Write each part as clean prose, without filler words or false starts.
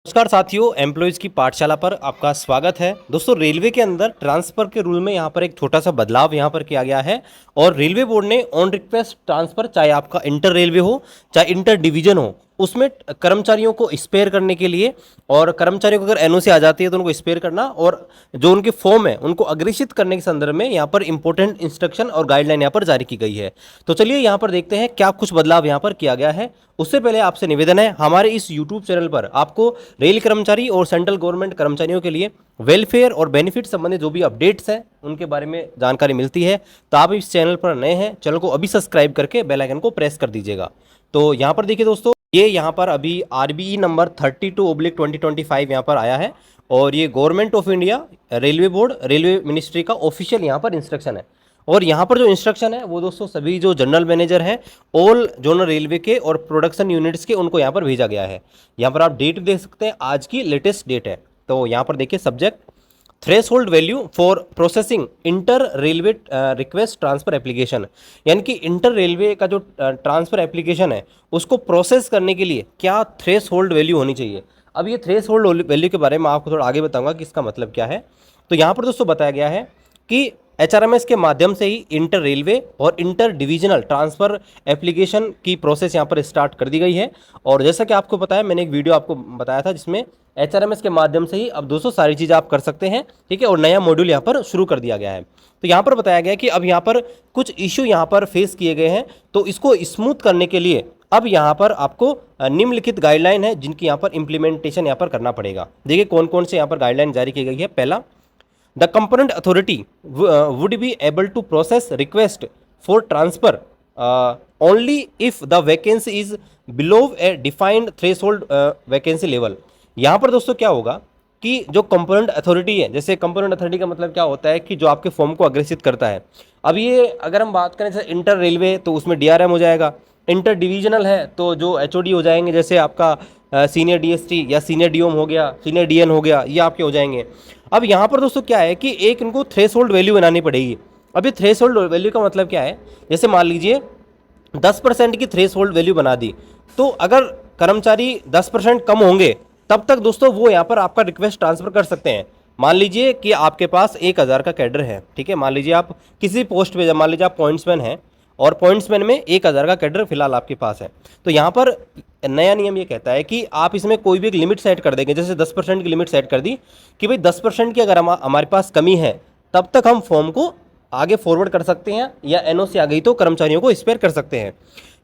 नमस्कार साथियों, एम्प्लॉयज़ की पाठशाला पर आपका स्वागत है। दोस्तों, रेलवे के अंदर ट्रांसफ़र के रूल में यहाँ पर एक छोटा सा बदलाव यहाँ पर किया गया है और रेलवे बोर्ड ने ऑन रिक्वेस्ट ट्रांसफ़र, चाहे आपका इंटर रेलवे हो चाहे इंटर डिवीजन हो, उसमें कर्मचारियों को स्पेयर करने के लिए और कर्मचारियों को अगर एनओसी आ जाती है तो उनको स्पेयर करना और जो उनके फॉर्म है उनको अग्रेषित करने के संदर्भ में यहाँ पर इंपॉर्टेंट इंस्ट्रक्शन और गाइडलाइन यहाँ पर जारी की गई है। तो चलिए यहाँ पर देखते हैं क्या कुछ बदलाव यहाँ पर किया गया है। उससे पहले आपसे निवेदन है, हमारे इस यूट्यूब चैनल पर आपको रेल कर्मचारी और सेंट्रल गवर्नमेंट कर्मचारियों के लिए वेलफेयर और बेनिफिट संबंधित जो भी अपडेट्स हैं उनके बारे में जानकारी मिलती है। तो आप इस चैनल पर नए हैं, चैनल को अभी सब्सक्राइब करके बेल आइकन को प्रेस कर दीजिएगा। तो यहाँ पर देखिए दोस्तों, ये यहाँ पर अभी आरबीई नंबर 32/2025 यहाँ पर आया है और ये government of India railway board railway ministry का ऑफिशियल यहाँ पर इंस्ट्रक्शन है। और यहाँ पर जो इंस्ट्रक्शन है वो दोस्तों सभी जो जनरल मैनेजर हैं ऑल जोनल रेलवे के और प्रोडक्शन यूनिट्स के उनको यहाँ पर भेजा गया है। यहाँ पर आप डेट देख सकते हैं, आज की लेटेस्ट डेट है। तो यहाँ पर देखिए, subject threshold value for processing inter railway request transfer application, यानी कि इंटर रेलवे का जो ट्रांसफ़र एप्लीकेशन है उसको प्रोसेस करने के लिए क्या थ्रेशोल्ड वैल्यू होनी चाहिए। अब ये थ्रेशोल्ड वैल्यू के बारे में आपको थोड़ा आगे बताऊंगा कि इसका मतलब क्या है। तो यहाँ पर दोस्तों बताया गया है कि एचआरएमएस के माध्यम से ही इंटर रेलवे और इंटर डिविजनल ट्रांसफ़र एप्लीकेशन की प्रोसेस यहाँ पर स्टार्ट कर दी गई है। और जैसा कि आपको पता है, मैंने एक वीडियो आपको बताया था जिसमें एचआरएमएस के माध्यम से ही अब दोस्तों सारी चीज़ आप कर सकते हैं, ठीक है। और नया मॉड्यूल यहाँ पर शुरू कर दिया गया है। तो यहाँ पर बताया गया है कि अब यहाँ पर कुछ इश्यू यहाँ पर फेस किए गए हैं, तो इसको स्मूथ करने के लिए अब यहाँ पर आपको निम्नलिखित गाइडलाइन है जिनकी यहाँ पर इम्प्लीमेंटेशन यहाँ पर करना पड़ेगा। देखिए कौन कौन से यहाँ पर गाइडलाइन जारी की गई है। पहला, the component authority would be able to process request for transfer only if the vacancy is below a defined threshold vacancy level। यहाँ पर दोस्तों क्या होगा कि जो कंपोनेंट अथॉरिटी है, जैसे कंपोनेंट अथॉरिटी का मतलब क्या होता है कि जो आपके फॉर्म को अग्रेसित करता है। अब ये अगर हम बात करें जैसे इंटर रेलवे तो उसमें डीआरएम हो जाएगा, इंटर डिवीजनल है तो जो एचओडी हो जाएंगे, जैसे आपका सीनियर डीएसटी या सीनियर डीओम हो गया, सीनियर डीएन हो गया, ये आपके हो जाएंगे। अब यहाँ पर दोस्तों क्या है कि एक इनको थ्रेशोल्ड वैल्यू बनानी पड़ेगी। अब ये थ्रेशोल्ड वैल्यू का मतलब क्या है, जैसे मान लीजिए 10% की थ्रेशोल्ड वैल्यू बना दी, तो अगर कर्मचारी 10% कम होंगे तब तक दोस्तों वो यहाँ पर आपका रिक्वेस्ट ट्रांसफ़र कर सकते हैं। मान लीजिए कि आपके पास 1000 का कैडर है, ठीक है। मान लीजिए आप किसी पोस्ट पे, मान लीजिए आप पॉइंट्समैन हैं और पॉइंट्समैन में 1000 का कैडर फिलहाल आपके पास है। तो यहाँ पर नया नियम ये कहता है कि आप इसमें कोई भी एक लिमिट सेट कर देंगे, जैसे 10% की लिमिट सेट कर दी कि भाई 10% की अगर हमारे पास कमी है तब तक हम फॉर्म को आगे फॉरवर्ड कर सकते हैं, या एनओसी आ गई तो कर्मचारियों को स्पेयर कर सकते हैं।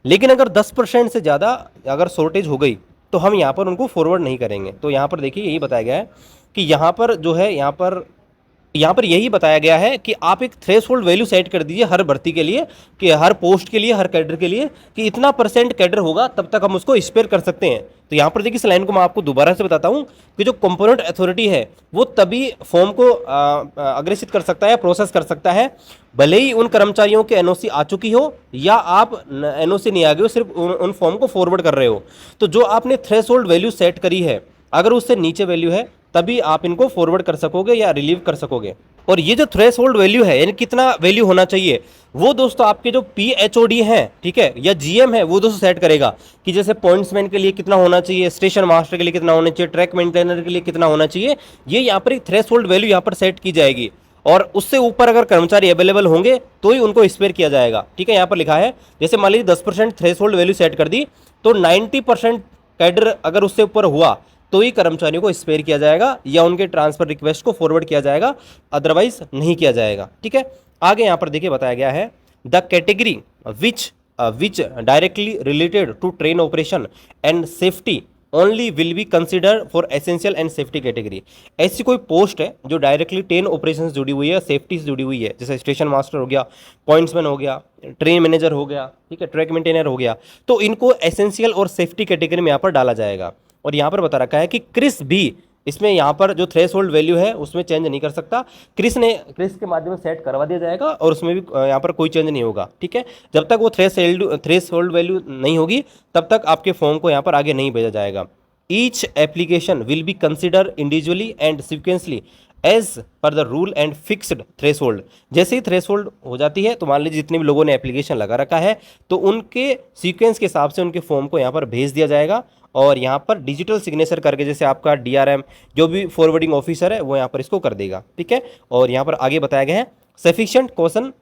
लेकिन अगर 10% से ज़्यादा अगर शॉर्टेज हो गई तो हम यहाँ पर उनको फॉरवर्ड नहीं करेंगे। तो यहाँ पर देखिए यही बताया गया है कि यहाँ पर जो है यहाँ पर यही बताया गया है कि आप एक थ्रेशोल्ड वैल्यू सेट कर दीजिए हर भर्ती के लिए, कि हर पोस्ट के लिए, हर कैडर के लिए, कि इतना % कैडर होगा तब तक हम उसको स्पेयर कर सकते हैं। तो यहाँ पर देखिए इस लाइन को मैं आपको दोबारा से बताता हूँ कि जो कंपोनेंट अथॉरिटी है वो तभी फॉर्म को अग्रेसित कर सकता है, प्रोसेस कर सकता है, भले ही उन कर्मचारियों के एनओसी आ चुकी हो या आप एनओसी नहीं आ गए हो, सिर्फ उन फॉर्म को फॉरवर्ड कर रहे हो। तो जो आपने थ्रेशोल्ड वैल्यू सेट करी है, अगर उससे नीचे वैल्यू है तभी आप इनको फॉरवर्ड कर सकोगे या रिलीव कर सकोगे। और ये जो थ्रेशोल्ड वैल्यू है, यानी कितना वैल्यू होना चाहिए, वो दोस्तों आपके जो पीएचओडी हैं, ठीक है, या जीएम है, वो दोस्तों सेट करेगा कि जैसे पॉइंट्समैन के लिए कितना होना चाहिए, स्टेशन मास्टर के लिए कितना होना चाहिए, ट्रैक मेंटेनर के लिए कितना होना चाहिए। ये यहाँ पर एक थ्रेशोल्ड वैल्यू यहाँ पर सेट की जाएगी और उससे ऊपर अगर कर्मचारी अवेलेबल होंगे तो ही उनको स्पेयर किया जाएगा, ठीक है। यहाँ पर लिखा है, जैसे मान लीजिए 10% थ्रेशोल्ड वैल्यू सेट कर दी तो 90% कैडर अगर उससे ऊपर हुआ तो ही कर्मचारियों को स्पेयर किया जाएगा या उनके ट्रांसफर रिक्वेस्ट को फॉरवर्ड किया जाएगा, अदरवाइज नहीं किया जाएगा, ठीक है। आगे यहाँ पर देखिए बताया गया है, the category which directly related to train operation and safety only will be consider for essential and safety category. ऐसी कोई पोस्ट है जो डायरेक्टली ट्रेन ऑपरेशन से जुड़ी हुई है, सेफ्टी से जुड़ी हुई है, जैसे स्टेशन मास्टर हो गया, पॉइंट्समैन हो गया, ट्रेन मैनेजर हो गया, ठीक है, ट्रैक मेंटेनर हो गया, तो इनको एसेंशियल और सेफ्टी कैटेगरी में यहाँ पर डाला जाएगा। और यहाँ पर बता रखा है कि क्रिस भी इसमें यहाँ पर जो थ्रेशोल्ड वैल्यू है उसमें चेंज नहीं कर सकता। क्रिस के माध्यम से सेट करवा दिया जाएगा और उसमें भी यहाँ पर कोई चेंज नहीं होगा, ठीक है। जब तक वो थ्रेशोल्ड वैल्यू नहीं होगी तब तक आपके फॉर्म को यहाँ पर आगे नहीं भेजा जाएगा। Each application will be consider individually and sequentially as per the rule and fixed threshold. जैसे ही थ्रेशोल्ड हो जाती है तो मान लीजिए जितने भी लोगों ने एप्लीकेशन लगा रखा है तो उनके सीक्वेंस के हिसाब से उनके फॉर्म को यहाँ पर भेज दिया जाएगा और यहाँ पर डिजिटल सिग्नेचर करके जैसे आपका DRM जो भी फॉरवर्डिंग ऑफिसर है वो यहाँ पर इसको कर देगा, ठीक है। और यहाँ पर आगे बताया गया है sufficient caution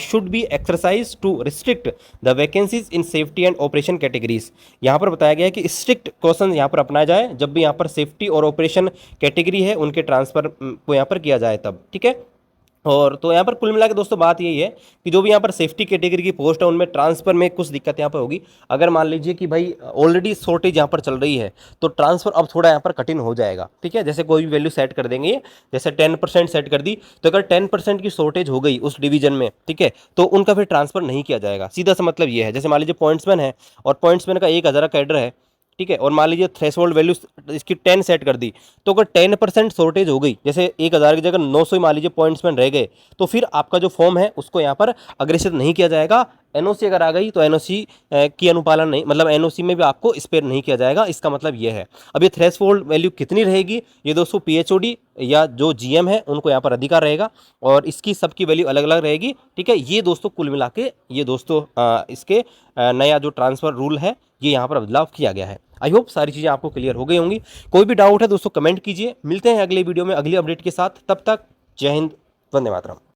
should be exercise to restrict the vacancies in safety and operation categories. यहाँ पर बताया गया है कि स्ट्रिक्ट कॉशन यहाँ पर अपनाया जाए जब भी यहाँ पर सेफ्टी और ऑपरेशन कैटेगरी है उनके ट्रांसफर को यहाँ पर किया जाए तब, ठीक है। और तो यहाँ पर कुल मिला के दोस्तों बात यही है कि जो भी यहाँ पर सेफ्टी कैटेगरी की पोस्ट है उनमें ट्रांसफर में कुछ दिक्कत यहाँ पर होगी। अगर मान लीजिए कि भाई ऑलरेडी शॉर्टेज यहाँ पर चल रही है तो ट्रांसफर अब थोड़ा यहाँ पर कठिन हो जाएगा, ठीक है। जैसे कोई भी वैल्यू सेट कर देंगे, जैसे 10% सेट कर दी, तो अगर 10% की शॉर्टेज हो गई उस डिवीजन में, ठीक है, तो उनका फिर ट्रांसफर नहीं किया जाएगा। सीधा सा मतलब ये है, जैसे मान लीजिए पॉइंट्समैन है और पॉइंट्समैन का 1000 कैडर है, ठीक है, और मान लीजिए थ्रेशोल्ड वैल्यू इसकी 10 सेट कर दी, तो अगर 10% शॉर्टेज हो गई, जैसे 1000 की जगह 900 मान लीजिए पॉइंट्समैन रह गए, तो फिर आपका जो फॉर्म है उसको यहाँ पर अग्रेसित नहीं किया जाएगा। एनओसी अगर आ गई तो एनओसी की अनुपालन नहीं, मतलब एनओसी में भी आपको स्पेयर नहीं किया जाएगा, इसका मतलब ये है। अब ये थ्रेशोल्ड वैल्यू कितनी रहेगी ये दोस्तों पीएचओडी या जो जीएम है उनको यहाँ पर अधिकार रहेगा और इसकी सबकी वैल्यू अलग अलग रहेगी, ठीक है। ये दोस्तों कुल मिला के ये दोस्तों इसके नया जो ट्रांसफर रूल है ये यहाँ पर बदलाव किया गया है। आई होप सारी चीज़ें आपको क्लियर हो गई होंगी। कोई भी डाउट है दोस्तों कमेंट कीजिए। मिलते हैं अगले वीडियो में अगली अपडेट के साथ, तब तक जय हिंद, वंदे मातरम।